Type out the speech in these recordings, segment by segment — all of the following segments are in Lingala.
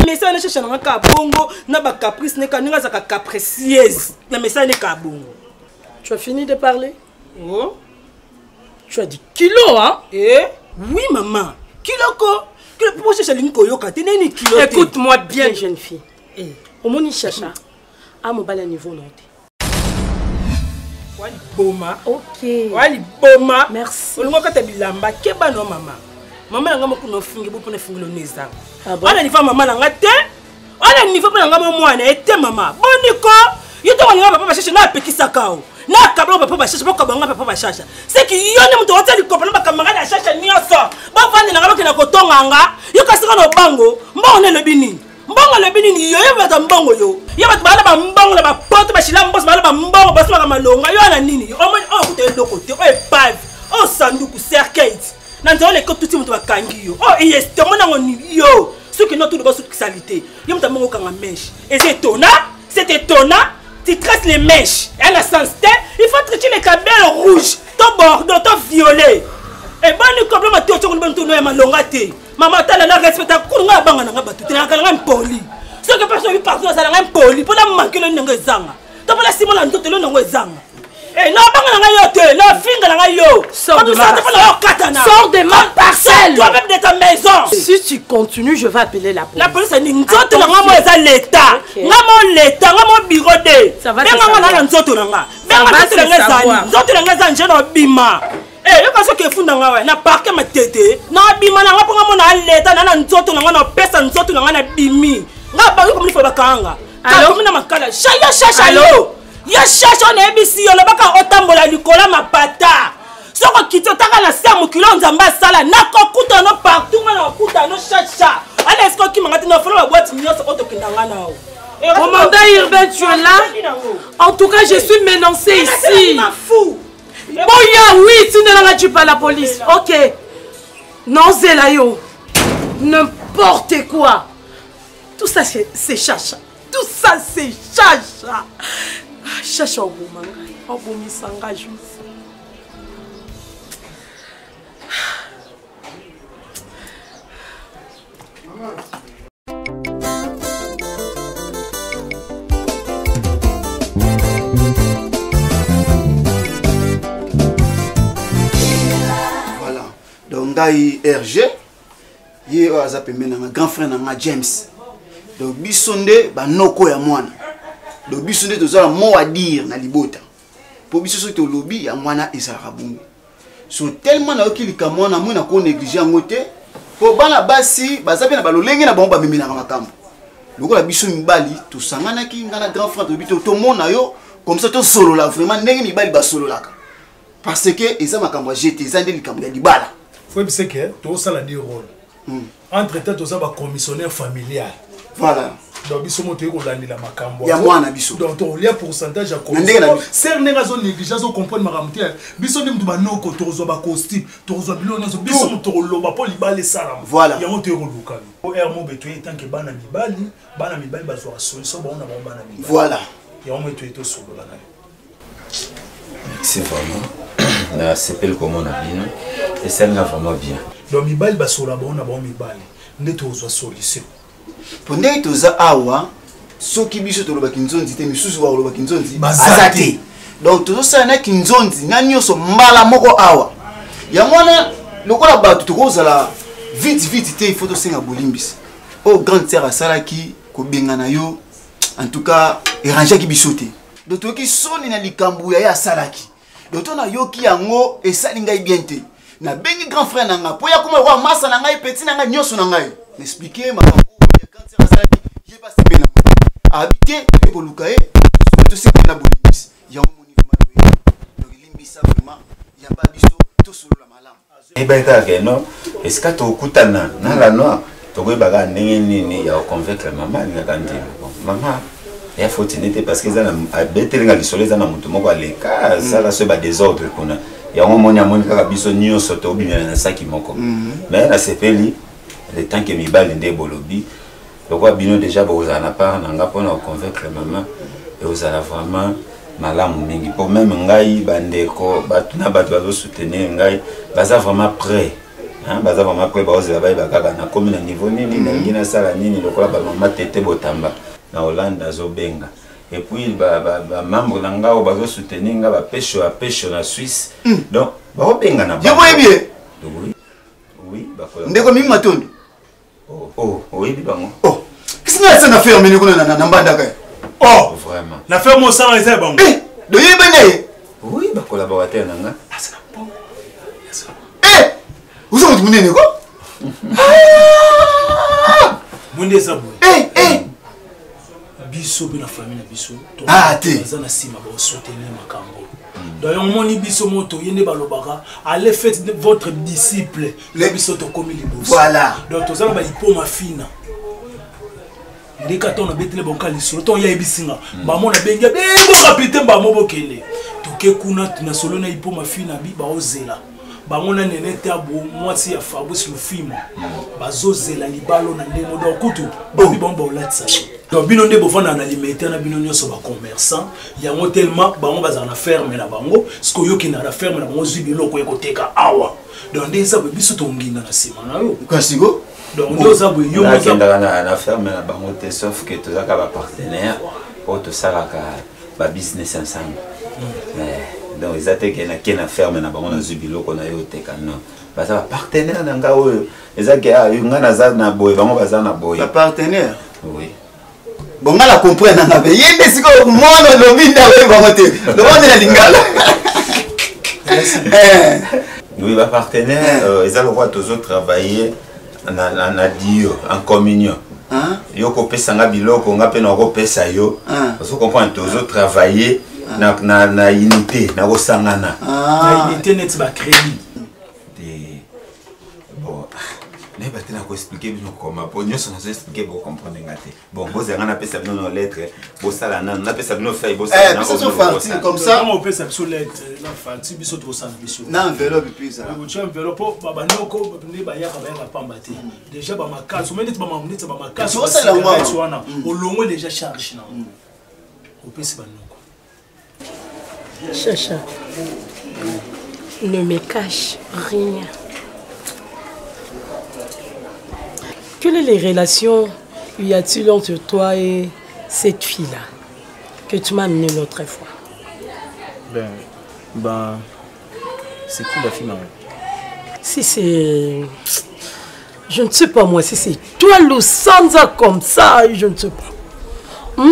message ne cherche na bongo na ba caprice ne ka ninga za capricieuse na message ne ka bongo. Tu as fini de parler? Oh. Tu as dit kilo, hein? Eh? Oui, maman. Kilo ko? Kilo pour chercher l'inko yoka. T'es ni kilo. Écoute-moi bien, jeune fille. Eh. Au moins, il cherche à mon bal à niveau non. Wali boma. Ok. Wali boma. Merci. Olungo kata bilamba keba no mama. Mama nga moko no fingi bo pona fingi lo neza. Ah bon? Ona ni fa mama nga te. Ona ni fa pona nga mwana ete mama. Boniko. Yoto nga papa bashasha na pekisa kao. Na kablo papa bashasha boko banga papa bashasha. C'est que yone muto wote likopana ba camarade ashasha nyoso. Ba vandi na ngaloke na kotonga nga. Yo kasika no bango. Mbona le bini. Mbongo le bini ni yo bata mbongo yo. Yo bata bala ba mbongo na ba poto ba shila mbos bala ba mbongo basu ba malonga yo na nini. O mo o kute lokote o epave. O sanduku cercueil. Na nzole ko tuti muto bakangi yo. O yeste mona ngoni yo. Ce qui not tout le basu salité. Yo muta mongo kanga mèche. Et c'est étonnant. Tu traites les mèches. Elle a sens il faut traiter les cabelles rouges, ton bordeaux, ton violet. Et bon, nous comprenons tout ce que nous avons malongate. Maman, tu as la respect à Kounga Bangana Batu, tu as un poli. Ce que personne ne parle, c'est un poli. Pour la manquer le Nangazanga. Tu as la Simon en tout le Nangazanga. Et non, sors de ma parcelle. Toi-même de ta maison. Si tu continues, je vais appeler la police. La police est une autre l'État. L'État, mon bureau de. Ça va te savoir. Eh, yo kaso ke funda ngawa na parke matete na bima na ngapo ngamo na leta na nzoto na ngana pesa nzoto na ngana bimi ngaba yo komni foba kanga allo komna makala shaya shasha yo ya shasha na ebisi yo lobaka otambola likola mapata soko kito taka na samu kilo nzamba sala na kokuta no partout na kokuta no shasha ala esko ki mangati na folo boîte nyoso otokindanga nao. Commandant urbain, tu es là? En tout cas, je suis menacé ici. Boya, oui, tu ne l'as pas la police. Ok. Non, Zelayo. N'importe quoi. Tout ça, c'est chacha. Tout ça, c'est chacha. Chacha au bout, au bout, mi s'engage. Donc, RG, il y a un grand frère James. Donc, bisonde, noko ya mwana. Donc, bisonde, tu as un mot à dire na libota. Pour bisonde, tu lobby, ya mwana et ça rabungu. So, tellement na oki lika mwana, mwana ko négligé en côté. Pour bana basi, bazabi na balolenge na bomba mimi na makambo. Donc, la bisonde mibali, tu sangana ki ngana grand frère, tu mona yo, comme ça, tu solo là, vraiment, nenge mibali ba solo là. Parce que, ils ont makambo jeté, ils ont des likambo ya libala. Faut que tu as deux rôles. Entre-temps, tu as un commissionnaire familial. Voilà. Donc, ils sont montés au Landi la Macambo. Il y a moins d'habits. Donc, il y a un pourcentage à commissionnaire. Certes, les gens négligents ont compris ma ramte. Bison de Moubanoko, tu as un costume, tu as un bilon, tu as un tolo, pas libale salam. Voilà. Il y a un terreau local. Au Hermo Betué, tant que Bana Mibali, Bazoa Solution, on a Bana Mibali. Voilà. Il y a un métué tout solo là. C'est vraiment. Na s'appelle comme on a bien et ça n'a vraiment bien. Donc Mibali basola bon na bon Mibali. Ndeto ozo solution. Pondé toza awa soki biso to loba kinzonzi te misusu wa loba kinzonzi azate. Donc tozo sa na kinzonzi na nyoso mbala moko awa. Ya mwana lokola batu to kozala vite te photo senga bolimbis. O grande sœur asalaki ko bengana yo en tout cas éranger ki bisote. Donc to ki soni na likambu ya salaki. Donc on a yoki yango et ça n'ingai bien te. Na bengi grand frère nanga po ya kuma roi massa nanga petit nanga nyoso nanga. M'expliquer ma quand c'est ça qui est passé bien. Habiter pour lukae tout ce qu'on a bolibis. Ya mo ni vraiment. Donc limbisa vraiment ya ba biso to solo la malam. Et ben ka ke no est-ce que to kutana na la no to go baga ndenge nini ya convaincre maman nga kandi. Maman il faut tenir parce que ça a betelinga lisolo za na mutu moko aleka ça la se ba désordre kuna ya monya monika biso nyoso to bimela na saki moko mais la sepeli le temps que mibali nde bolobi lokwa bino déjà bozala na part nanga pona convaincre maman et ozala vraiment malamu mingi pour même ngai bandeko batuna bato bazo soutenir ngai baza vraiment prêt baza vraiment prêt bazela ba kaka na komi na niveau nini na ngina sala nini lokola ba mama tete botamba na Hollande azobenga et puis ba membre na ngao bazo soutenir nga ba pêche na Suisse donc ba obenga na ba oui ba kola ndeko mimi matondo oui bango qu'est-ce que ça na faire mini kuna na mbanda ka vraiment na faire mon sang eza bango do yeba ne oui ba collaborateur na nga vous avez dit munene ko munde za boy biso bina famille na biso to baza na sima ba soutenir makambo d'ailleurs moni biso moto yende balobaka allez faites votre disciple le biso to komi liboso voilà donc to zala ba ipoma fina ndika to na betele bonka lisolo to ya ebisinga ba mona benga bengo kapite ba mobo kende to ke kuna tuna solo na ipoma fina bi ba ozela bamona nene tabo mwasi ya Fabrice Lufimo bazozela libalo na ndemo do kutu bobi bomba olatsa donc bino nde bofana na alimentaire na bino nyoso ba commerçant yango tellement bango baza na ferme na bango siko yoki na la ferme na bango zubi loko ekoteka awa donc ndeza biso tonginda na sima na yo kwasigo donc ndoza bo yo moza na ferme na bango te sauf que tozaka ba partenaire pour to salaka ba business ensemble donc ils attaquent qui na ferme na bango na zubiloko na yo teka non baza partenaire na nga oyo ezake nga na za na boy bango baza na boy partenaire oui bon nga la comprendre na be yende siko mwana lobinda we bango te lobonde na lingala oui ba partenaire ils allent voir tous autres travailler na dio en communion yo ko pesa nga biloko nga pe na ko pesa yo parce que comprendre tous autres travailler na unité na osangana na unité net ba crédit bon ne ba tena ko expliquer bino comment pour nous on a expliquer pour comprendre ngate bon vous avez na pesa bino no lettre bo sala na pesa bino feuille bo sala na comme ça on pesa biso lettre na fanti biso to sala biso na enveloppe puis ça vous tu enveloppe baba noko ne ba ya ba pambate déjà ba makasi mais ba mamunitsa ba makasi so sala wana olongo déjà charge na au pesa ba noko Chacha, ne me cache rien. Quelles sont les relations y a-t-il entre toi et cette fille-là que tu m'as amenée l'autre fois? C'est qui la fille, maman? Si c'est... Je ne sais pas moi, si c'est toi le Sanza comme ça, je ne sais pas.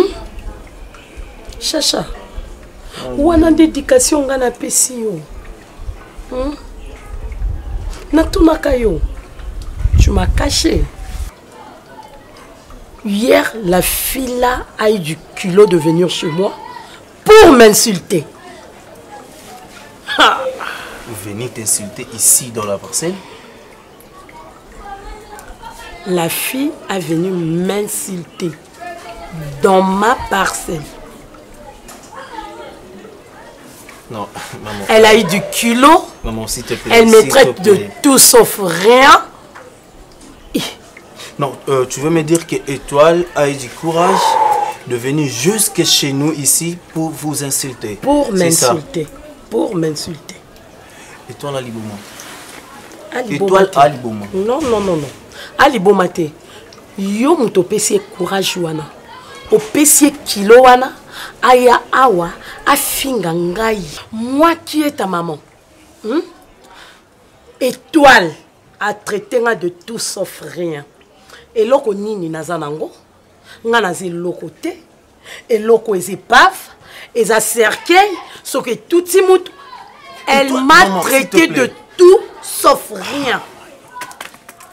Chacha. Ou en dédication ngana pesi yo. Natunaka yo. Tu m'as caché. Hier, la fille là a eu du culot de venir chez moi pour m'insulter. Venir t'insulter ici dans la parcelle? La fille a venu m'insulter dans ma parcelle. Non, maman. Elle a eu du culot. Maman, s'il te plaît. Elle me traite de tout sauf rien. Non, tu veux me dire que Étoile a eu du courage de venir jusque chez nous ici pour vous insulter? Pour m'insulter. Pour m'insulter. Étoile Alibouma. Étoile Alibouma. Non, non, non, non. Alibouma te. Yo muto pesier courage wana. O pesier kilo wana. Aya awa. Afinga ngai. Moi qui est ta maman. Étoile a traité de tout sauf rien. Et loko nini nazanango. Nga nazi loko te. Et loko ezipaf. Eza cercueil. So que tout timut. Elle m'a traité de tout sauf rien.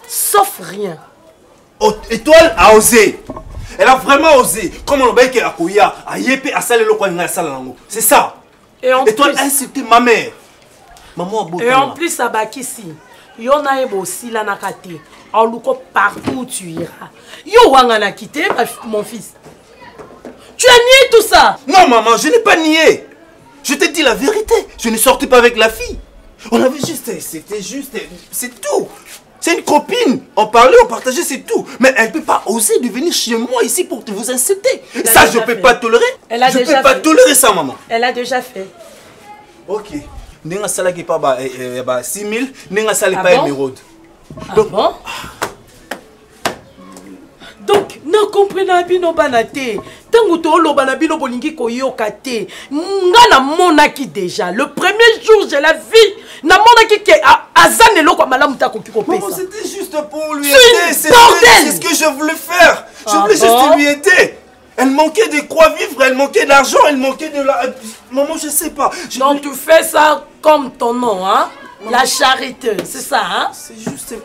Sauf rien. Étoile a osé. Elle a vraiment osé. Comme on a dit qu'elle a couillé, à yépe, à saler le coin, à saler l'ango. C'est ça. Étoile a insulté ma mère. Maman a. Et en plus, à Bakissi, il y en a aussi là na kate. En louko partout où tu iras. Yo wangana quitté, mon fils. Tu as nié tout ça? Non, maman, je n'ai pas nié. Je te dis la vérité. Je ne sortais pas avec la fille. On avait juste. C'était juste. C'est tout. C'est une copine. On parlait, on partageait, c'est tout. Mais elle ne peut pas oser de venir chez moi ici pour te vous insulter. Ça, je ne peux pas tolérer. Je ne peux pas tolérer ça, maman. Elle a déjà fait. Ok. Nenga sala qui pas 6 000, nenga sala pas émeraude. Ah bon? Donc, ne comprenez bino banate. Tango to lo banabino bolingi koyoka te. Nga monaki déjà. Le premier jour de la vie, na monaki ke azane lo kwa malamu ta koki kopesa. Maman, c'était juste pour lui aider. C'est ce que je voulais faire. Je voulais juste lui aider. Elle manquait de quoi vivre, elle manquait d'argent, elle manquait de la... Maman, je sais pas. Donc tu fais ça comme ton nom, hein? Maman, la charité, c'est ça, hein? C'est juste...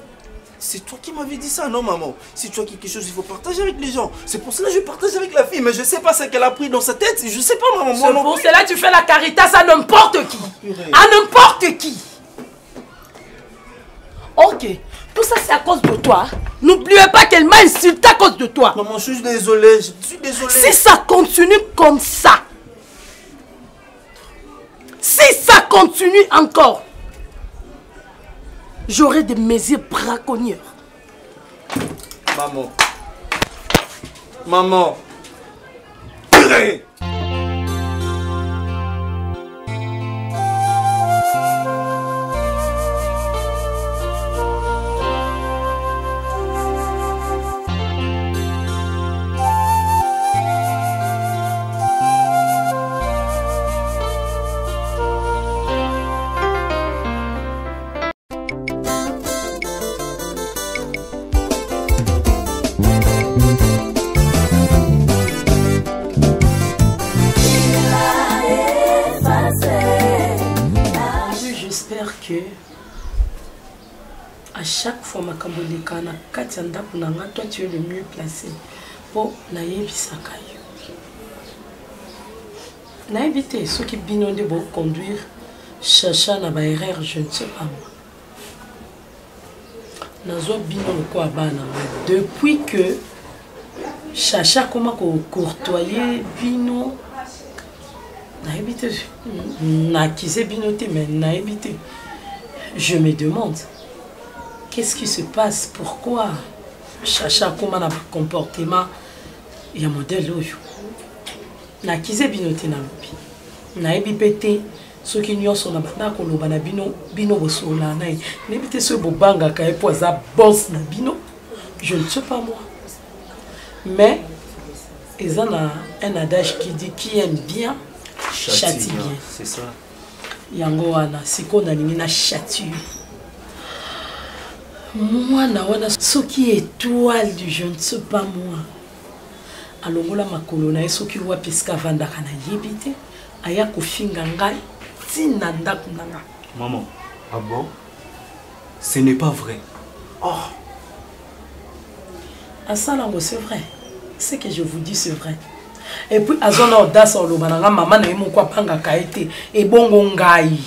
C'est toi qui m'avais dit ça, non, maman? Si tu as quelque chose, il faut partager avec les gens. C'est pour cela que je partage avec la fille, mais je sais pas ce qu'elle a pris dans sa tête. Je sais pas, maman. C'est pour cela que tu fais la caritas à n'importe qui. À n'importe qui. Ok. Tout ça, c'est à cause de toi. N'oubliez pas qu'elle m'a insulté à cause de toi. Maman, je suis désolé. Je suis désolé. Si ça continue comme ça, si ça continue encore, j'aurai des mesures braconnières. Maman. Maman. Purée. À chaque fois ma kamboleka na kati ndaku nanga, toi tu es le mieux placé pour na yebisaka yo. Na éviter ceux qui binondé pour conduire Chacha na ba erreur, je ne sais pas moi. Nazo bino ko abana depuis que Chacha comment ko courtoyer bino na éviter na kise binoté mais na éviter. Je me demande qu'est-ce qui se passe, pourquoi Chacha comment a comportement il y a modèle oyo na kize binote na lobi na ebipete ceux qui n'y sont na bana ko loba na bino bosola na nebite ce bobanga ka epoza boss na bino, je ne sais pas moi, mais ils ont un adage qui dit qui aime bien châtie bien. C'est ça. Yango wana siko na lingi na châtie. Moi na wana soki étoile du je ne sais pas moi. Alongola makolo na soki wa piska vanda kana yebite aya kofinga ngai tina ndaku nanga. Maman, ah bon? Ce n'est pas vrai. Oh. Asalango, c'est vrai. Ce que je vous dis c'est vrai. Et puis azona audace au lobananga maman na yemo kwa panga kaete et bongo ngai.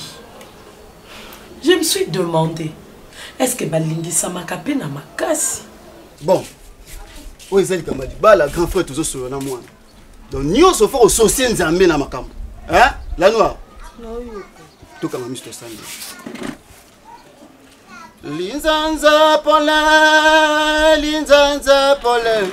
Je me suis demandé est-ce que balingi samakape na makasi? Bon. Oui, c'est comme dit la grand frère toujours sur na moi. Donc nous se faut associer nzambe na makambo. Hein? La noire. Non. Tout comme Mr. Sandy. Linzanza Paulin, Linzanza Paulin,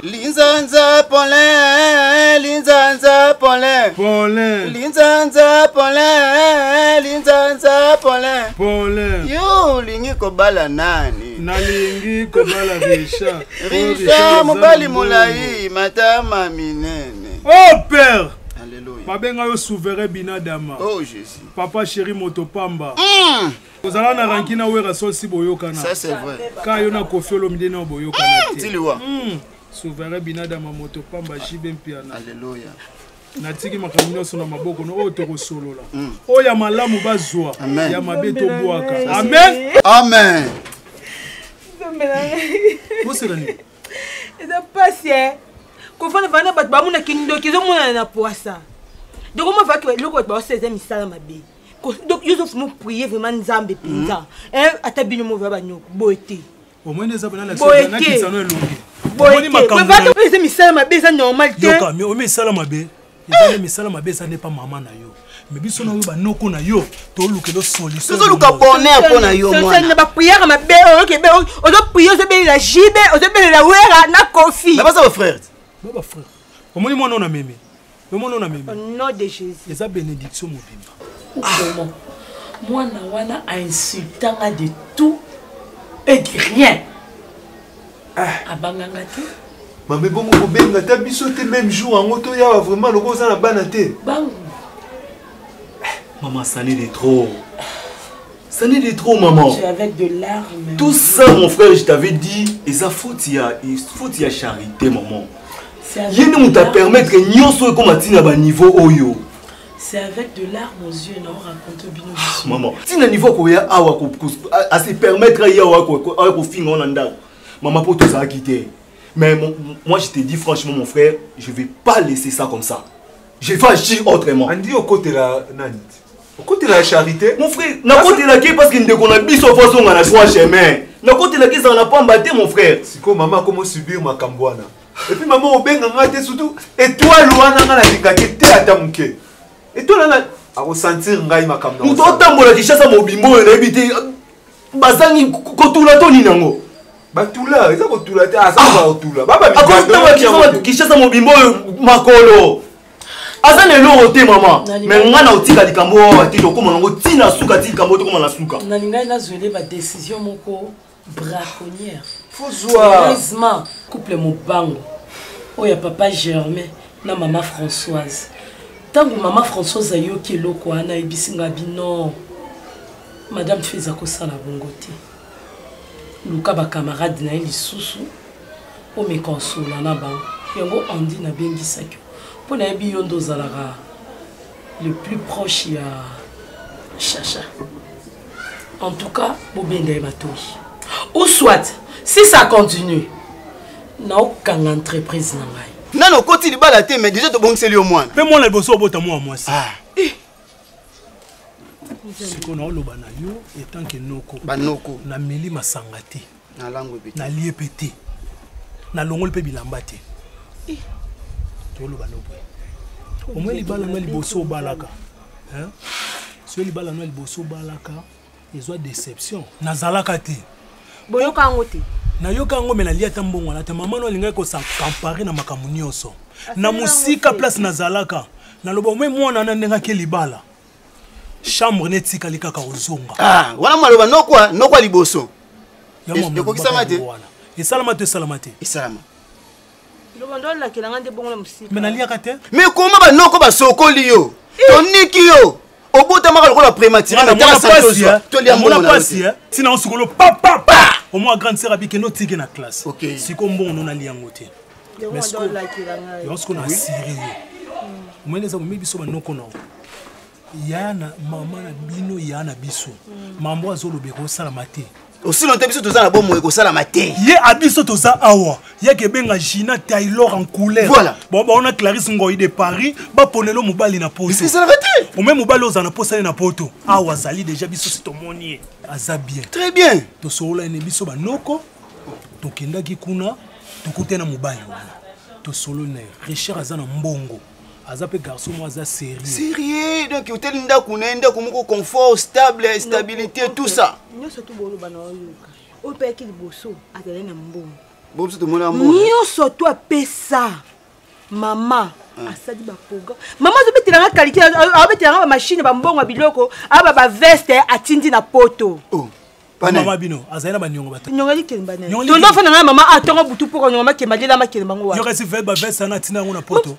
Linzanza Paulin, Linzanza Paulin, Linzanza Paulin, Linzanza Paulin, yo lingi kobala nani? Nalingi kobala Risha. Risha mobali molai matama minene. Oh père. Alléluia. Mabenga yo souverain binadama. Oh Jésus. Papa chéri motopamba. Ozala na rankina wera sosi boyokana. Ça c'est vrai. Ka yo na kofiolo midena boyokana. Tiliwa. Souverain binadama motopamba jibempiana. Alléluia. Natiki makamino sona maboko no otoko solola. Oya malamu bazwa. Ya mabeto boaka. Amen. Amen. Vous c'est là. Et ça passe qu'on fait vana bat ba muna kindo kizo muna na poisa. Donc comment va que le ko ba c'est misala mabe. Donc Yusuf nous prier vraiment nzambe pinza. Atabino mo va banyo boete. Au moins les abana la semaine na kisano elongi. Boete. Mais va que c'est misala mabe ça normal te. Yoka mais o misala mabe. Ezali misala mabe ça n'est pas maman na yo. Mais biso na yo ba noko na yo to lukelo solution. Tout luka bonheur pona yo moi. Ça ne va prière mabe OK be on doit prier on be la jibe on doit be la wera na kofi. Mais pas ça vos frères. Baba frère. Au moins moi non na mémé. Moi non na mémé. Au nom de Jésus. Les a bénédiction mobimba. Comment moi na wana a insultant de tout Et dit rien. Abangangate. Maman, bon, on a bisoté même jour en auto, il y a vraiment le gros à la banate. Bang. Maman, ça n'est de trop. Ça n'est de trop, maman. Tu es avec de larmes. Tout ça, mon frère, je t'avais dit, et ça faut y a charité, maman. Il y a nous t'a permettre que nous soyons comme à niveau oyo. C'est avec de larmes aux yeux, non, raconte bien. Maman, si le niveau qu'on a à se permettre à maman pour tout ça quitter. Mais moi je te dis franchement mon frère, je vais pas laisser ça comme ça. Je vais agir autrement. On dit au côté la Nani. Au côté de la charité. Mon frère, n'a côté la qui parce qu'il ne connaît pas son façon on a choix chemin. N'a côté la qui ça n'a pas battu mon frère. C'est comme maman comment subir ma cambouana. Et puis maman au benga ngate surtout et toi luana ngana dikake te atamuke. Et toi là à ressentir ngai ma cambouana. Nous t'entendons la chasse à mobimbo et éviter bazangi kotula toni nango. Batula, ils ont tout la terre, ça va tout là. Baba, qui chasse à mobimbo makolo. Azane lo te maman. Mais ngana otika likambo ati to comme ngo tina suka ti likambo to comme na suka. Na linga na zolé ba décision moko braconnière. Faut voir. Heureusement couple mobango. Oya papa Germain na maman Françoise. Tango maman Françoise ayo ki loko ana ebisinga bino. Madame Feza ko sala bongote. Luka ba camarade na lisusu o me consola na ba. Yango andi na bengi sakyo. Pour les biondo zalara le plus proche il y a Chacha. En tout cas, Bobende Matoi. Ou soit, si ça continue, n'a aucune entreprise n'a pas. Non, quand il bat mais déjà tu bon c'est lui au moins. Fais-moi le bosso au bout à moi ça. Ce qu'on a au Lobanayo étant que noko. Banoko. Na meli masangate. Na langue pété. Na liepete. Na longol pe bilambate. Au moins, les balles les bosso balaka. Hein? Si les balles les bosso balaka, ils ont déception. Nazalaka te. Boyoka ngote. Na yoka ngo mena liata mbongo la te maman no linga ko sa comparer na makamunioso. Na musika place nazalaka. Na lobo mwe mwana na ndenga ke libala. Chambre netika likaka ozonga. Ah, wana maloba nokwa liboso. Yoko kisamate. Et salamate salamate. Et salama. Mais comment va non comme sokoli yo? Toniki yo. Au bout de la prématuré, on a pas si sinon on se golo papa. Au moins grande sœur habite no tige na classe. OK. Si comme bon on a liangote. Mais ce qu'on a sérieux. Moi les amis biso ba noko no. Yana maman na bino yana biso. Mambo azolo beko salamate. Aussi longtemps que tu as la bonne moelle, ça la matin. Yé abiso to za awa. Yé ke benga Gina Taylor en couleur. Voilà. Bon on a Clarisse Ngoyi de Paris, ba ponelo mobali na poto. C'est ça la matin. Au même mobali ozana posa na poto. Awa zali déjà biso c'est ton monier. Aza bien. Très bien. To sola ene biso ba noko. To kenda ki kuna, to kutena mobali wana. To solo ne Richard azana mbongo. Aza pe garçon moi aza sérieux. Sérieux donc hôtel nda kunenda komoko confort, stable, stabilité tout ça. Nyoso to bolo bana oyoka. O pe ki liboso atele na mbongo. Bobo to mona mbongo. Nyoso to apesa. Mama asadi ba programme. Mama zo betela nga qualité, a betela nga machine ba mbongo biloko, aba ba veste atindi na poto. Oh. Mama bino azaina ba nyongo bata. Nyonga likemba na. To ndo fana nga mama atonga butu poko nyonga makemba lela makemba ngo wa. Yoka si fait ba veste na tina ngona poto.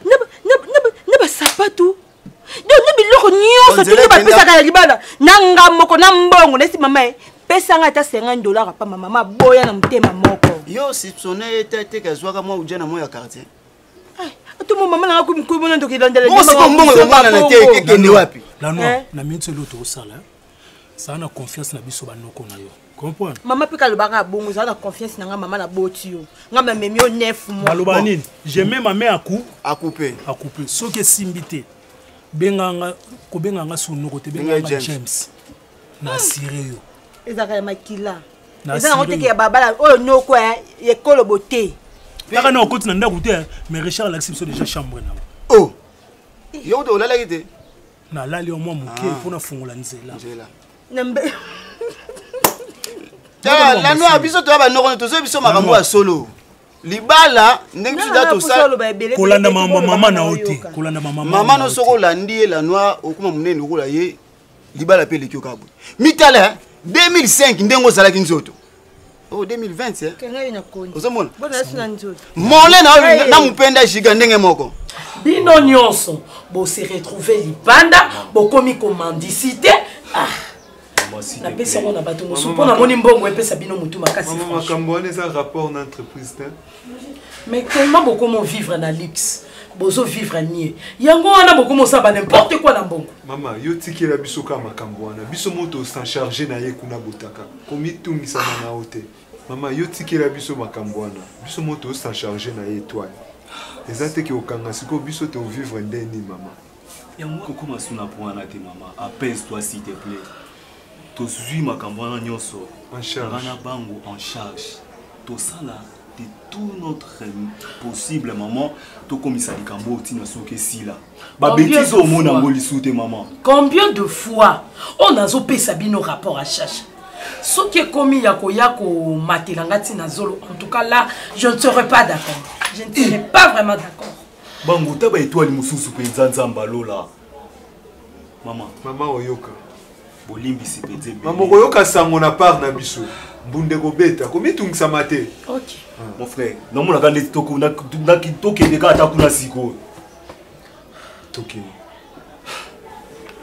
Sapatu donc ne biloko nyonso tindi bapesaka ya libala nanga moko na mbongo nesi mama pesanga ata $50 pa mama boya na mutema moko yo si sonné tete kazwaka mwa ujana moya quartier ato mo mama nanga kumkumo ndo kilandela mo siko mbongo mwana na te kende wapi la noa na minute l'autre sala ça na confiance na biso banoko na yo comprendre mama pika le baka bongo ça na confiance na nga mama na boti yo nga memi yo 9 mois baloba nini je mets ma main à couper so que simbité benganga ko benganga sunoko te benganga James na siré yo ezaka ya makila ezana ngote ke babala o noko ya ekolo boté taka na okoti na ndako te mais Richard Alexis so déjà chambre na oh yo do la lagite na lali au moins moké pour na fungola nzela nambe la noa biso to ba noko to so biso makambo ya solo libala ndenge biso dato sa kolanda mama na ote kolanda mama no soko landi la noa okuma munene okola ye libala pe lekyo kabwe mitala 2005 ndengo zalaki nzoto Oh 2020 hein. Kenga ina konji. Ozomona. Bona sina nzoto. Mole na mupenda giga ndenge moko. Bino nyonso bo se retrouver libanda bo komi commandicité. Ah. Na pesa mona bato mosu pona moni mbongo epesa bino mutu makasi. Maman makamboane ça rapport d'entreprise hein. Mais comment beaucoup vivre dans luxe? Bozo vivre nié. Yango wana beaucoup mo ça n'importe quoi na mbongo. Maman yo tiki la biso ka makamboana. Biso moto s'en charger na ye kuna botaka. Komi tumisa na hote. Maman yo tiki la biso makamboana. Biso moto s'en charger na ye toi. Ezate ki okanga siko biso te vivre ndeni maman. Yango koko masuna poana te maman. Apaise-toi s'il te plaît. To suis makamboana nyonso en charge. Bana bango en charge. To sala de tout notre possible maman. To komisa likambo tina soke sila. Ba bêtise au monde en molisute maman. Combien de fois on a zo pesa bino rapport à charge? Ce qui est commis yako matelanga tina zolo. En tout cas là, je ne serai pas d'accord. Je ne serai pas vraiment d'accord. Bango taba étoile mususu pe nzanzamba lola. Maman, maman oyoka. Bolimbi si pete. Maman oyoka sango na part na biso. Mbunde ko beta, komi tungisa mate. OK. Mon frère, non mon akande toko na toke de kata kuna siko. Toke.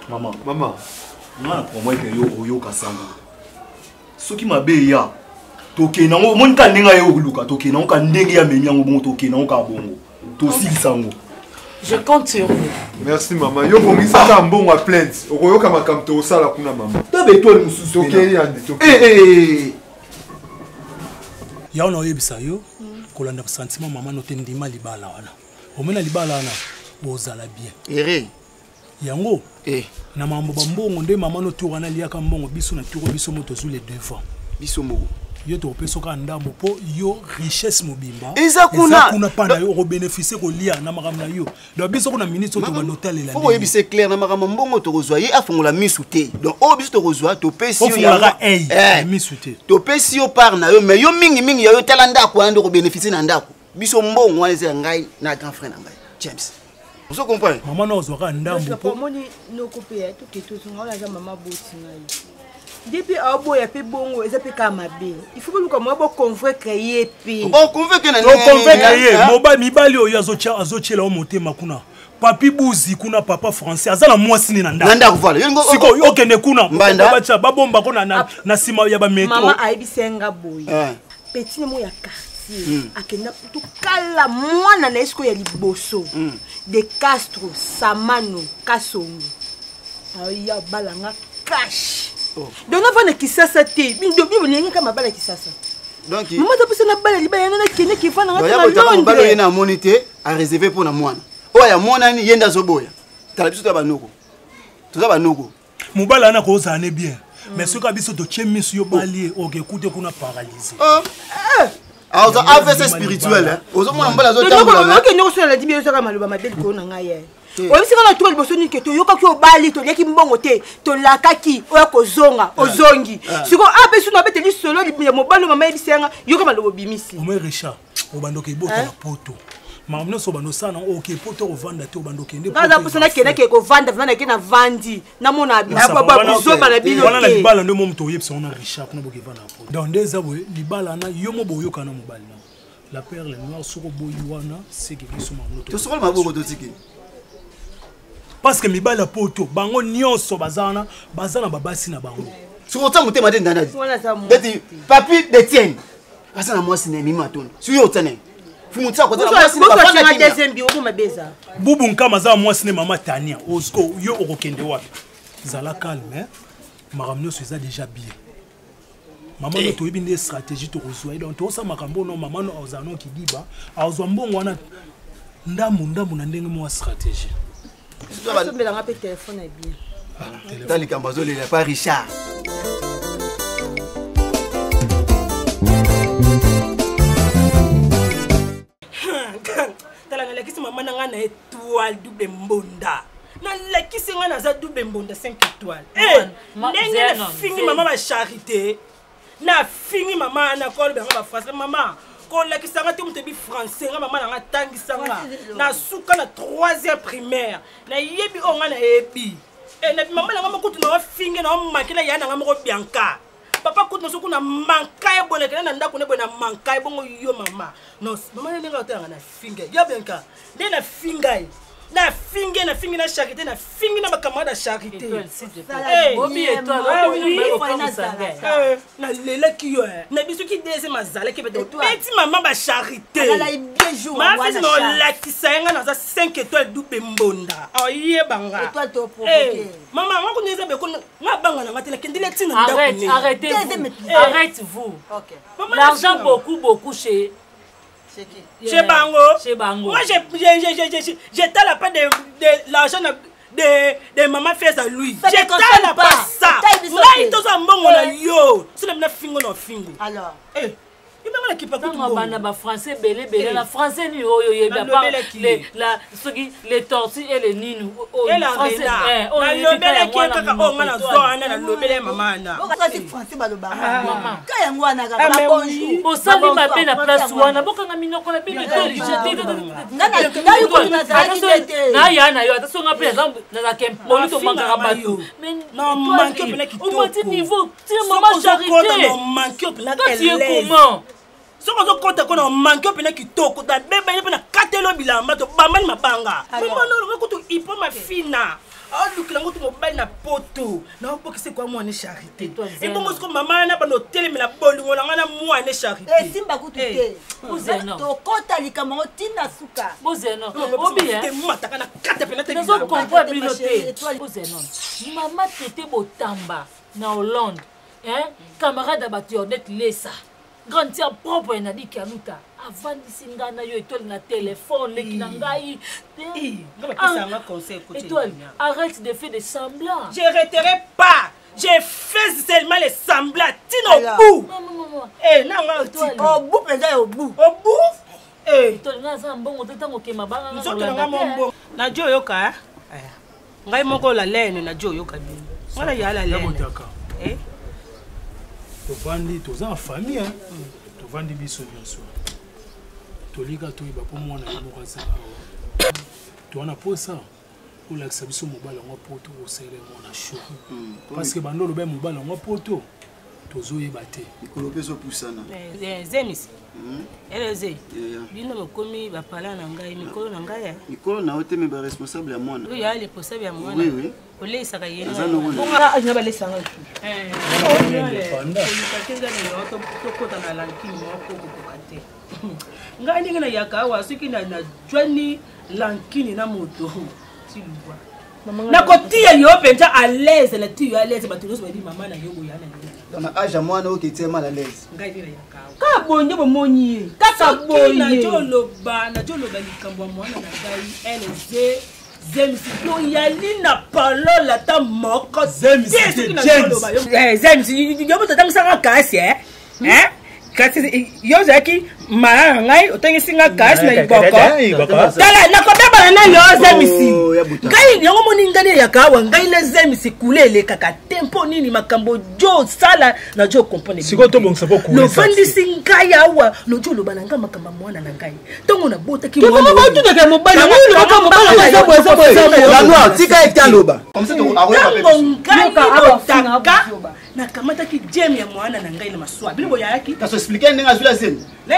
Maman, maman, pour moi que yo oyoka sango. Soki mabe ya toke na ngo mon ka ndenga yo luka toke na ka ndenge ya menyango bon toke na ka bongo. To sil sango. Je compte sur vous. Merci maman. Yo bongisa ka mbongo a plainte. Okoyoka makamto osala kuna maman. Tabe étoile mususu. Toke yandi toke. Ya ona oyebisa yo kolanda sentiment maman note ndima libala wana. Omena libala wana bozala bien. Ere. Yango na mambo bambongo nde maman note wana liaka mbongo biso na turo biso moto sur les devant. Biso moko. Yo to peso ka ndambo po yo richesse mobimba. Eza kuna pana yo ko bénéficier ko lia na makamna yo. Do biso kuna ministre to ba hôtel la. Faut yebise clair na makambo mbongo to kozwa ye afongola misute. Donc o biso to kozwa to pesi yo ya misute. To pesi yo par na yo mais yo mingi yo talanda ko ando ko bénéficier na ndako. Biso mbongo wana eza ngai na grand frère na ngai. James. Vous comprenez? Maman no zo ka ndambo po. Moni no kopé tout que tout ngala za maman boti ngai. Depuis aboya pe bongo eza pe kama be. Il faut que comme bo convaincre ye pe. Bon convaincre na. Convaincre ye moba mibali oyo azochela o motema kuna. Papi buzi kuna papa français azala mwasi ni na ndako. Nanda kuvala. Siko okende kuna bacha babomba kona na sima ya ba metro. Mama aibisenga boy. Petit mo ya quartier. Akenda to kala mwana na esko ya liboso. De Castro, Samano, Kasongo. Aya balanga cash. Donc on va kisasa te. Bindo bibo kama bala kisasa. Donc maman ta pesa na bala libaya na kene ki fana ngata na Londres. Bala yena monité a réservé pour na mwana. Oya mwana ni yenda zoboya. Tala biso ta banoko. Toza banoko. Mobala na ko zane bien. Mais ce ka biso to chemisu yo balier okekute kuna paralysé. Ah oza AVC spirituel hein. Ozo mwana mbala zo tambola. OK nyoko so la dibi yo saka maloba mabeli ko na ngai. Oyebisi kaka to liboso nini ke toyoka ki obali toliaki mbongo te tolakaki oya kozonga ozongi siko apesu na beteli solo ya mobali mama yebisenga yoka malobo bimisi omwe Richard obandoka ibota na poto mama no so bando sana OK poto ovanda te obandoka ende poto ngaza posana kena ke kovanda vana ke na vandi na mona ba kuzoba na bino wana na libala ndo moto oyebisa ona Richard kuna boke vana poto donc ndeza boye libala na yo mo boyoka na mobali na la perle noire soko boywana c'est que biso mamono to soko maboko to tiki. Parce que mibala poto bango nyonso bazana babasi na bango. Sur autant motema de ndana. Deti papi de tienne. Asa na mwasi na mimi matoni. Si yo tane. Fumutsa ko tana mwasi na papa na deuxième bio ko mabeza. Bubu nkama za mwasi na mama Tania. Osko yo okokende wapi? Zala calme. Makamno so za déjà bien. Maman no to ibinde stratégie to kozwa. Donc to sa makambo no maman no ozano kidiba. Azwa mbongo wana ndamu na ndenge mo stratégie. Tu vas me l'engager téléphone est bien. T'as les cambazos il n'est pas Richard. Tala na lekisi mama nanga na étoile double mbonda. Na lekisi nga na za double mbonda 5 étoiles. Eh, ndenge na fini mama ba charité. Na fini mama na kol ba français mama. Ko lekisa nga te mutebi français nga mama nanga tangisa nga. Na suka na 3e primaire. Na yebi onga na ebi. Eh na mama nanga makutu na finge na makila yana nga moko Bianca. papa kutu noso kuna mankaye bone kena na ndako ne bone mankaye bongo yo mama non mama ne nga otanga na finga ya benka ne na finga na finga na charité na finga na bakamada charité Obi étoile na lela ki yo na biso ki dese mazala ki beto petit maman ba charité ma fils no la ki sayenga na za 5 étoiles double mbonda aye banga étoile to provoquer maman moi connais be ko nga banga na matela kendile tina ndako arrêtez-vous l'argent beaucoup chez Bango. Moi, j'étais la part de l'argent de maman fait à lui. J'étais la part ça. Là, il te a bon yo. C'est le fingo no fingo. Alors. Il m'a qui pas tout bon. Français belé la français ni les tortilles et les ninu. Et la français. La lobele qui kaka o ngana zo ana la lobele mama na. Boka si français ba loba. Maman. Ka yango ana ka bonjour. Au sali ma pe na place wana boka nga minoko na pe de jeter. Ngana yuko na zakite. Na yana yo attention nga pe na la kempoli to mangaka bato. Mais non manque pe na ki to. Au petit niveau, tu maman charité. Non manque pe na comment? Soko zo kota kona manke pena kitoko da beba ni pena katelo bilamba to bambani mabanga mama no ko to ipo mafina a lukila ngoto mobali na poto na opokise kwa mwana charité e bongo sko mama na bano telemela bolingo na ngana mwana charité simba kututé bozeno to kota likambo tinda suka bozeno obi te mataka na kata pena te zo comprendre biloté bozeno mama tete botamba na Hollande camarade abationet lesa grande tia propre na di kanuta avant disinga na yo étoile na téléphone leki na ngai étoile arrête de faire des semblants je reterai pas j'ai fait seulement les semblants tino bout non étoile au bout penda au bout étoile na za mbongo tetango ke mabanga na mbongo na jo yoka ngai moko la lene na jo yoka bi wala ya la lene tovandi toza en famille tovandi biso nyonso tolika toyeba mpo mwana ye moko aza awa towana mposa olakisa biso mobali yango poto osele mwana sho parce que bando oloba mobali yango poto tozoyeba te likolo mpe ezopusana zemisi eleze bino mokomi bapala na ngai mikolo na ngai mikolo na yo te me baresponsable ya mwana oyo ya responsable ya mwana olesaka yenga balesanga tokota na lankini mokokokoka te ngai ndenge na yaka awa soki na jwani lankini na moto silubwa nakotia yo mpenza à l'aise na tiyo à l'aise bato nyonso badi mama na yo boya na yo na âge ya mwana oyo ketie mal à l'aise ngai ndenge na yaka awa ka bonye bomoni ye kaka boye najoloba likambo ya mwana na ngai eleze zemisi yo yali na palola ta moko zemisi yo moto atangisanga kasi kasi yo zaki mara ngai otangisinga kasi na iboko tala nakobebana na yo zemisi ngai yango moni ngani ya kawa ngai le zemisi kulele kaka tempo nini makambo jo sala na jo comprendre siko to bongsa po kulele lo fandisi ngai awa lo jo lo bananga makamba mwana na ngai tongo na bota ki mwana ba tu de mobali ngulu baka mobali na zabo la noire tika etaloba comme ça to awe ba na kamata ki jem ya mwana na ngai na maswa bino boya yaki ka so expliquer ndenge azula zemi le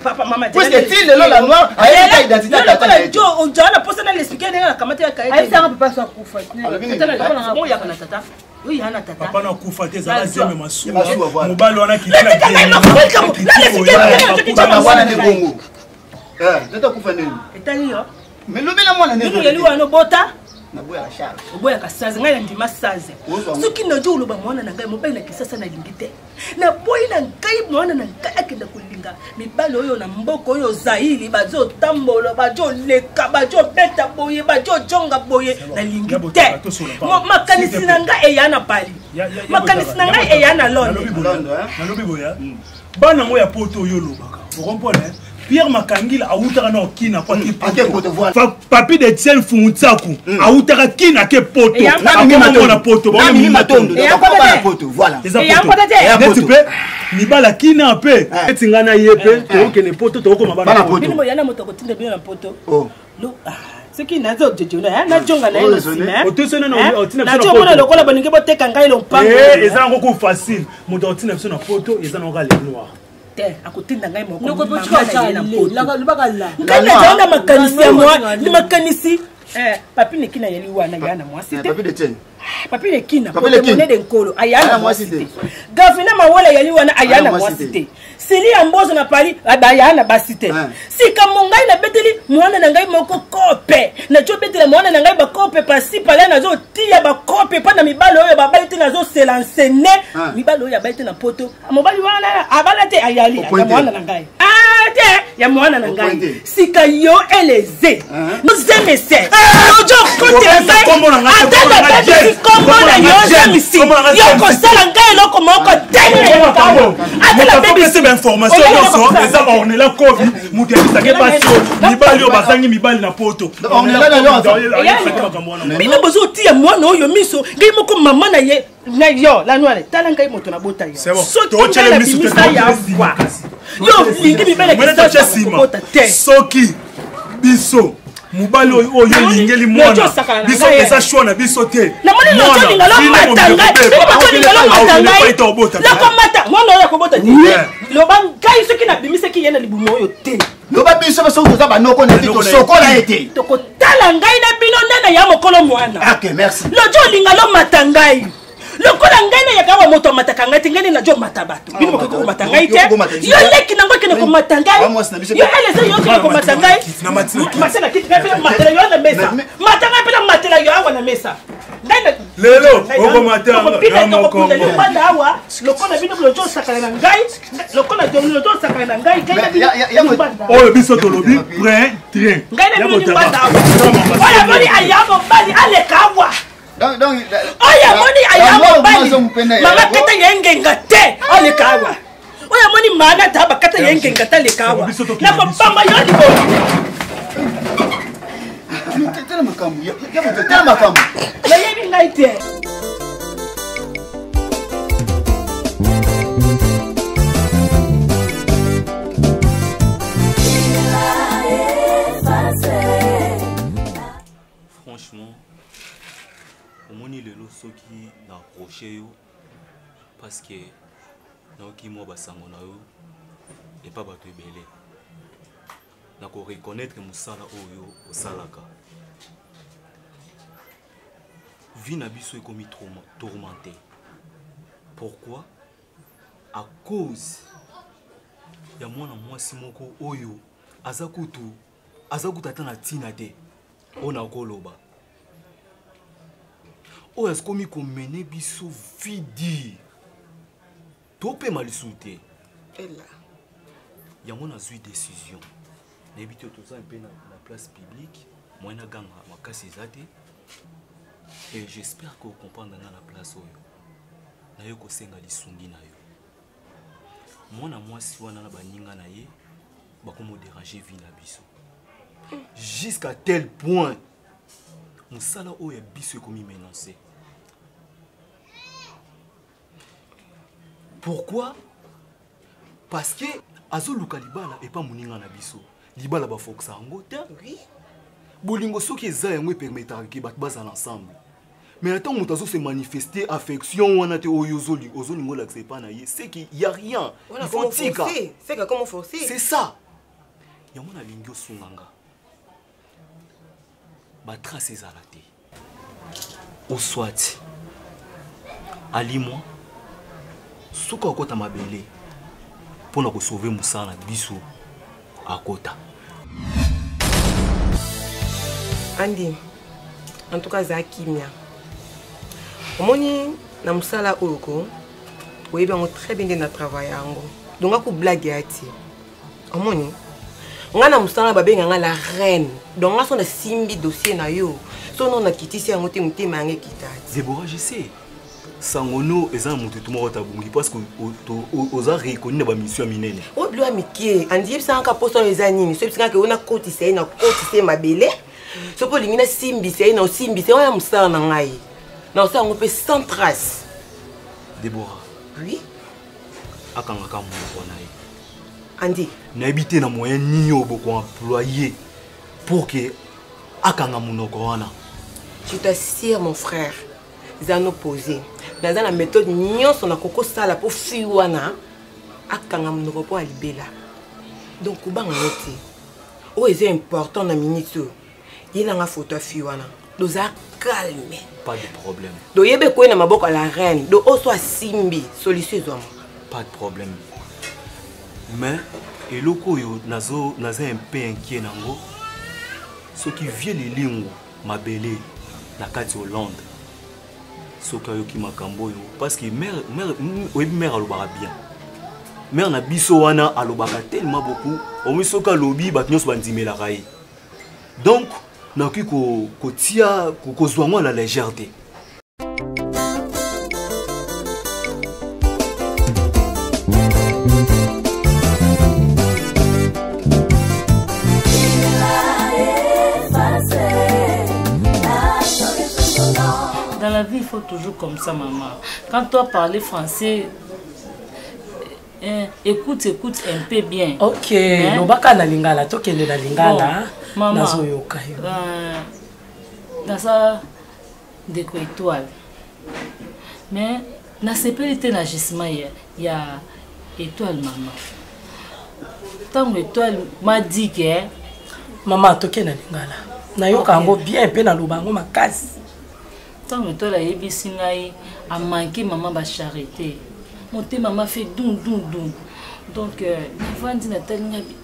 papa mama parce que til le la noire a identité à tata jo on jana posa na l'expliquer ndenge na kamata ya kai ai sanga papa so kufa tata mo ya kana tata yo yana tata papa na kufa te za zemi maswa mobali wana kitila papa wana ne bongo tata kufa nini etali yo mais lobela mwana ne bongo yeli wana bota na boya charge boya ka saze ngai ndima saze soki na jo loba mwana na ngai mobali na kisasa na lingi te na boyi na ngai mwana na ngai akenda kulinga mibalo oyo na mboko oyo zaili bazo tambola bajo leka bajo beta boye bajo jonga boye na lingi te makanisi na ngai eyana pali makanisi na ngai eyana londo na lobi boya bana moya poto oyo lobaka okompona Pierre Makangila autaka na okina kwa kipoto. Papi de Tiel Fumutsaku autaka kina ke poto. Akoma na poto. Na mimi matondo. Ya kwa na poto. Voilà. Ya poto. Ni bala kina pe. Etingana yepe to ke ne poto to ko mabana poto. Bino yana moto ko tinda bino na poto. Oh. Lo Ce qui n'a pas de Dieu, n'a jonga na nosime. Otosona na otina na jo mona lokola boninge boteka ngai lompango. Eza ngoko facile. Moto otina biso na photo eza na ngale noir. Te akotinda ngai moko. Noko botika na poto. La ngai na jonga makanisi ya moi, ni makanisi. Papi nekina yeli wana yana mwasi te. Papi de tienne. Papi nekina. Papi nekina de nkolo ayana mwasi te. Gavina mawala yeli wana ayana mwasi te. Sili ambozo na pali ayana basi te. Sika mongai na beteli mwana na ngai moko kope. Na jo betela mwana na ngai ba kope pasi pala na zo tia ba kope pa na mibalo oyo ba balite na zo selansene. Mibalo oyo balite na poto. Mobali wana abala te ayali ya mwana na ngai. Ya mwana na ngai. Sika yo eleze. Nous aimons ça. Ojo kote ngai. Atenda bébé kombo na yo zemisi. Yo ko sala ngai loko moko tene. Atenda bébé c'est information on est là Covid mutu yakisake basi mibali oyo basangi mibali na poto on est là dans bino bozo tia mwana oyo miso ngai moko mama na ye na yo la noire tala ngai moto na bota yo soki tochele miso yo lingi mibali soki biso mubali oyo lingeli mwana biso eza choix na biso te namoni lojo lingalo matanga lojo lingalo matanga loko mata mwana oyo akobota te loba ngai soki na bimisaki yena libumo oyo te loba biso baso toza banoko na tiko sokola ete tokotala ngai na bino ndana ya mokolo mwana ok merci lojo lingalo matangai lokola ngai na yakawa moto mataka ngai tingani na jo matabato bino moko matangai te yo leki nango kene ko matangai yo elese yo kene ko matangai matela kiti pele matela yo na mesa matanga pele matela yo awa na mesa ngai lelo oko matanga ya moko banda awa lokola bino lojo sakala na ngai lokola lojo sakala na ngai oyo biso tolobi prêt train ngai na bino banda awa oya boni ayabo bali aleka awa oya moni ayamo bali mama kata yengenga te ole kawa oya moni mana taba kata yengenga te le kawa na ko pamba yo libo tena makamu tena makamu la yebi ngaite franchement omoni lelo soki na approché yo parce que naoki mwa basango na yo epa bato ebele na ko reconnaître mosala oyo osalaka vie na biso ekomi tourmenté. Pourquoi? À cause ya mwana mwasi moko oyo azakutu ata na tina te ona koloba oyo askomi komene biso vidi topema lisusu te yango nazwi décision nayebi te toza mpe na place publique moyena ganga makasi eza te et j'espère que ocomprendre nga na place oyo naye kosenga lisungi na yo mwana mwasi wana na baninga na ye bakomodéranger vie na biso jusqu'à tel point mosala oyo ya biso ekomi menacé. Pourquoi? Parce que azoluka libala et pas moninga na biso libala ba foksa ngo te oui bolingo soki eza yango permettre que bat bazala ensemble mais attends moto azo se manifester affection wana te oyo ozolingo l'accepter pas na ye c'est qu'il y a rien il faut tika c'est que comment forcer c'est ça yango na lingio sunganga ba trace ezala te au soit ali moi soka okota mabele pour nous sauver musana biso akota Andy en tout cas za kimia omoni na musala oko oyebi ngo très bien na travail yango donc ako blague ati omoni ngana musala babenga nga la reine donc ngaso na simbi dossier na yo so non na kitisi yango te mutema yango kitati Deborah je sais sangono eza mutu tumo tabungi parce que oza reconnu na ba mission minene o blo amike andi yebisa nka posto eza nini so yebisa nka ona kotise na kotise mabele so po lingina simbi se na simbi se oya musala na ngai na osa ngo pe sans trace. Deborah oui akanga ka mo na ye Andy na habité na moyen nini oboko employé pour que akanga munoko wana. Je t'assure mon frère, ils en opposé. Dans la méthode nyons on a koko sala pour fiwana akanga munoko pour alibela. Donc kuba ngoti. Oh c'est important na minute. Il a une photo fiwana. Donc ça calme. Pas de problème. Donc yebe ko na maboko la reine. Donc o soit simbi solution zoma. Pas de problème. Mais et loko yo nazo un peu inquiet nango. Ce qui vient les lignes mabele na kati Hollande. Ce qui yo ki makambo yo parce que mère alobaka bien. Mère na biso wana alobaka tellement beaucoup. O mi soka lobi bat nyos bandimela kai. Donc nakoki ko tia ko zwa moi la légèreté. Dans la vie, il faut toujours comme ça, maman. Quand toi parles français, écoute un peu bien. Ok, no baka na lingala, tokende na lingala. Maman, nazoyoka yo. Dans ça, déco étoile. Mais, na sepelité na gisement, il y a étoile, maman. Tant que étoile m'a dit que... Maman, tokende na lingala. Na yoka ngo bien pe na lubango makasi. Tant que toi la yebisi ngai a manqué maman ba charité. Monter maman fait doum. Donc avant dit Nathalie ngabi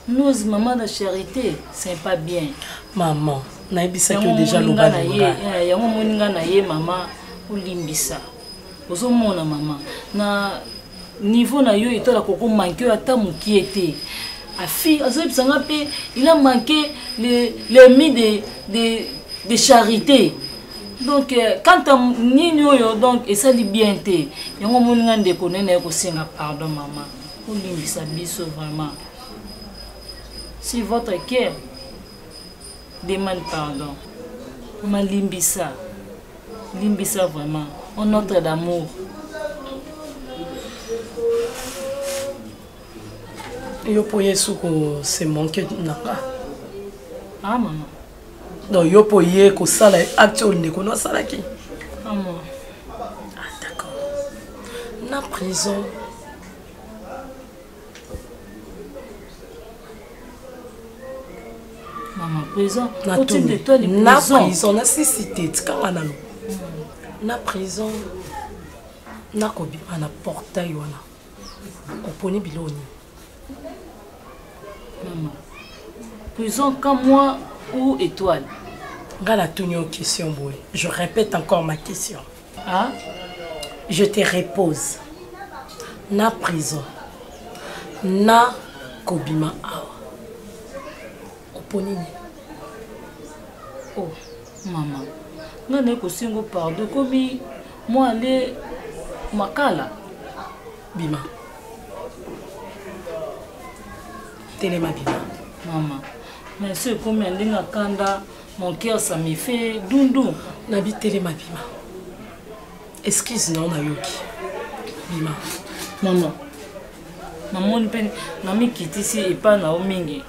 nous maman de charité c'est pas bien. Maman, na yebisa que déjà lobana ya yango moninga na ye maman olimbisa. Ozo mona maman na niveau na yo etola koko manqué ata mukiete. A fille il a manqué les mis de charité. Donc quand on donc et ça li bien té yango moninga ndeko nene ko singa pardon maman pour limbisa biso vraiment si votre cœur demande pardon maman limbisa vraiment en notre d'amour. Yo po yesu ko se manqué nanga. Ah maman. Donc yo po ye ko sala actuel ndeko no sala ki. Maman. Ah d'accord. Na prison. Maman prison. Na prison na cité tikanga na lo. Na prison. Na kobi na portail wana. Oponi biloni. Maman. Prison comme moi ou étoile? Gala une question boy. Je répète encore ma question. Ah? Je te repose. Na prison. Na kobima awa. Oponini. Oh, maman. Nane ko singo pardon komi moi aller makala. Bima. Téléma bima. Maman. Mais c'est comme un kanda, mon cœur ça me fait doundou. Nabi téléma bima. Excuse non na yoki. Bima. Maman. Maman nami kitisi et pas na omingi.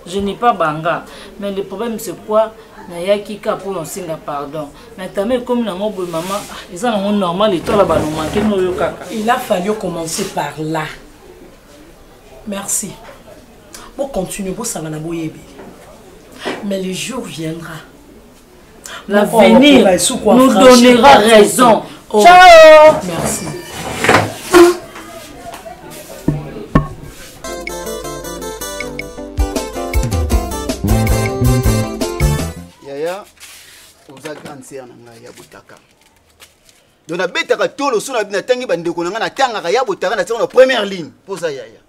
Je n'ai pas banga, mais le problème c'est quoi? Na yaki ka pour on singa pardon. Mais tamé comme na ngobo maman, ils ont normal et toi là-bas non manqué no yo kaka. Il a fallu commencer par là. Merci. Bon continuer pour ça na boyebe. Mais le jour viendra. L'avenir nous donnera raison. Oh. Ciao. Merci. Yaya, vous avez grande sœur na Botaka. Donc na betaka tolo so na tangi bandeko na na tanga ya Botaka na la première ligne pour ça Yaya.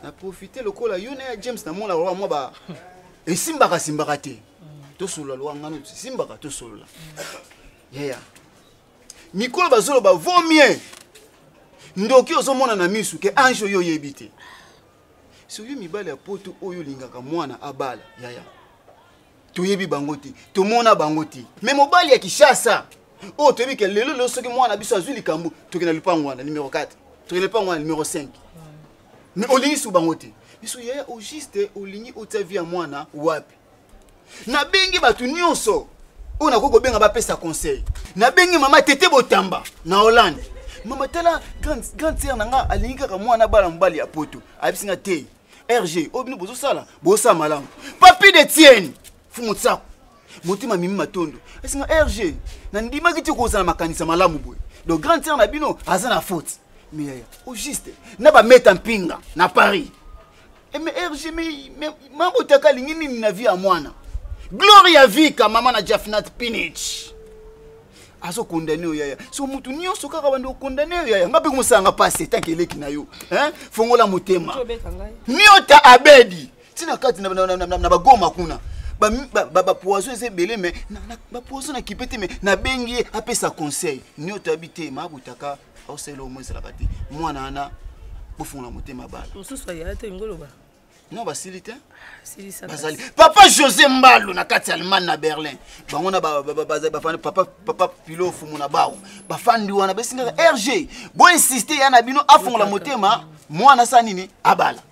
Na profiter le col yone ya James na mona roi moi ba et simbaka te. To solo lo ngano simbaka to solo. Yaya. Mikolo bazolo ba vomie. Ndoki ozomona na misu ke anjo yo yebite. So yo mibale ya poto oyo lingaka mwana abala Yaya. Toyebi bangoti, tomona bangoti. Mais mobali ya Kishasa. Oh toyebi ke lelo lo soki mwana biso azuli kambu, tokena lupango wana numéro 4. Tokena lupango wana numéro 5. Mais olingi su bangoti. biso yaya au juste olingi otavia mwana wapi na bengi batu nyonso on a koko benga ba pesa conseil na bengi mama Tete Botamba na Hollande mama tala grande sœur nanga alingi kaka mwana bala mbali ya poto abisinga te RG obino bozo sala bosa malamu papi de Tienne fumotsako motima mimi matondo asinga RG na ndima kiti ko sala makanisa malamu boy donc grande sœur na bino azana faute mais yaya au juste na ba mettre en pinga na Paris et mais RG mais mambo taka lingini na vie à mwana Gloria Vika mama na Jafnat Pinich aso condamné yaya so mutu nyonso kaka bando condamné yaya ngapi kumusanga passe tanke leki na yo hein fongola motema niota abedi tina kati na bagoma kuna ba poison eze belé mais ba poison na kipete mais na bengi apesa conseil niota habité mabutaka oselo mwezela kati mwana ana bofunga motema bala osusu ya te ngoloba non basilite bazali papa José Mbalo na kati Allemagne na Berlin bangona papa pilofu muna bao bafandi wana besinga RG bo insister yana bino afongola motema mwana sanini abala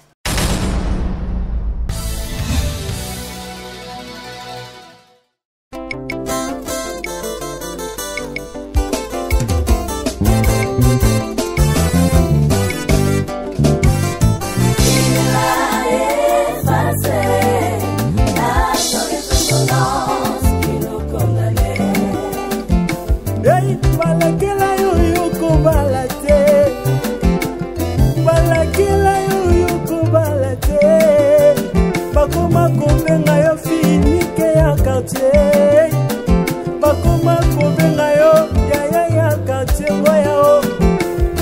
bakoma kobenga yo yaya quartier ngoya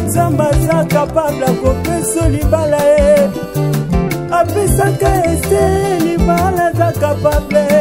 nzamba za capable kopesa libala apesaka ese libala za capable